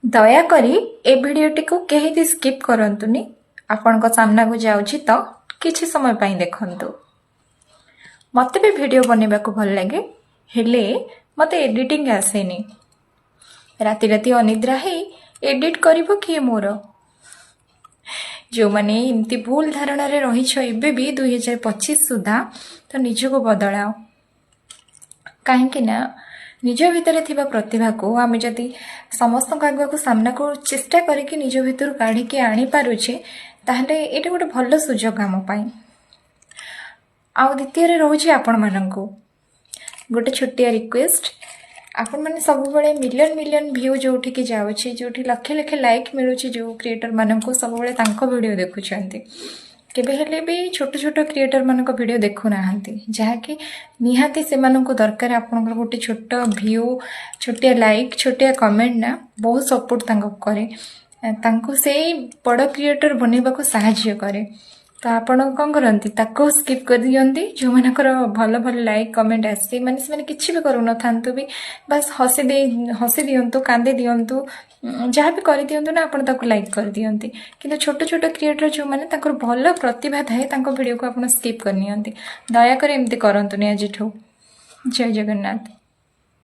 ଦୟାକରି ଏ ଭିଡ଼ିଓଟିକୁ କେହି ବି ସ୍କିପ୍ କରନ୍ତୁନି। ଆପଣଙ୍କ ସାମ୍ନାକୁ ଯାଉଛି ତ କିଛି ସମୟ ପାଇଁ ଦେଖନ୍ତୁ। ମୋତେ ବି ଭିଡ଼ିଓ ବନେଇବାକୁ ଭଲ ଲାଗେ, ହେଲେ ମୋତେ ଏଡ଼ିଟିଂ ଆସେନି। ରାତି ରାତି ଅନିଦ୍ରା ହେଇ ଏଡ଼ିଟ୍ କରିବ କିଏ ମୋର? ଯେଉଁମାନେ ଏମିତି ଭୁଲ ଧାରଣାରେ ରହିଛ ଏବେ ବି 2025 ସୁଦ୍ଧା, ତ ନିଜକୁ ବଦଳାଅ। କାହିଁକି ନା ନିଜ ଭିତରେ ଥିବା ପ୍ରତିଭାକୁ ଆମେ ଯଦି ସମସ୍ତଙ୍କ ଆଗକୁ ସାମ୍ନାକୁ ଚେଷ୍ଟା କରିକି ନିଜ ଭିତରୁ କାଢ଼ିକି ଆଣିପାରୁଛେ, ତାହେଲେ ଏଇଟା ଗୋଟେ ଭଲ ସୁଯୋଗ ଆମ ପାଇଁ। ଆଉ ଦ୍ୱିତୀୟରେ ରହୁଛି ଆପଣମାନଙ୍କୁ ଗୋଟେ ଛୋଟିଆ ରିକ୍ୱେଷ୍ଟ, ଆପଣମାନେ ସବୁବେଳେ ମିଲିୟନ ଭ୍ୟୁ ଯେଉଁଠିକି ଯାଉଛି, ଯେଉଁଠି ଲକ୍ଷ ଲକ୍ଷ ଲାଇକ୍ ମିଳୁଛି, ଯେଉଁ କ୍ରିଏଟରମାନଙ୍କୁ ସବୁବେଳେ ତାଙ୍କ ଭିଡ଼ିଓ ଦେଖୁଛନ୍ତି, କେବେ ହେଲେ ବି ଛୋଟ ଛୋଟ କ୍ରିଏଟରମାନଙ୍କ ଭିଡ଼ିଓ ଦେଖୁନାହାନ୍ତି, ଯାହାକି ନିହାତି ସେମାନଙ୍କୁ ଦରକାର ଆପଣଙ୍କର ଗୋଟେ ଛୋଟ ଭ୍ୟୁ, ଛୋଟିଆ ଲାଇକ୍, ଛୋଟିଆ କମେଣ୍ଟ ନା ବହୁତ ସପୋର୍ଟ ତାଙ୍କୁ କରେ, ତାଙ୍କୁ ସେଇ ବଡ଼ କ୍ରିଏଟର ବନେଇବାକୁ ସାହାଯ୍ୟ କରେ। ତ ଆପଣ କ'ଣ କରନ୍ତି, ତାକୁ ସ୍କିପ୍ କରିଦିଅନ୍ତି। ଯେଉଁମାନଙ୍କର ଭଲ ଭଲ ଲାଇକ୍ କମେଣ୍ଟ ଆସେ, ମାନେ ସେମାନେ କିଛି ବି କରୁନଥାନ୍ତୁ ବି, ବାସ୍ ହସି ଦିଅନ୍ତୁ, କାନ୍ଦି ଦିଅନ୍ତୁ, ଯାହା ବି କରିଦିଅନ୍ତୁ ନା, ଆପଣ ତାକୁ ଲାଇକ୍ କରିଦିଅନ୍ତି। କିନ୍ତୁ ଛୋଟ ଛୋଟ କ୍ରିଏଟର ଯେଉଁମାନେ ତାଙ୍କର ଭଲ ପ୍ରତିଭା ଥାଏ, ତାଙ୍କ ଭିଡ଼ିଓକୁ ଆପଣ ସ୍କିପ୍ କରିନିଅନ୍ତି। ଦୟାକରି ଏମିତି କରନ୍ତୁନି ଆଜିଠୁ। ଜୟ ଜଗନ୍ନାଥ।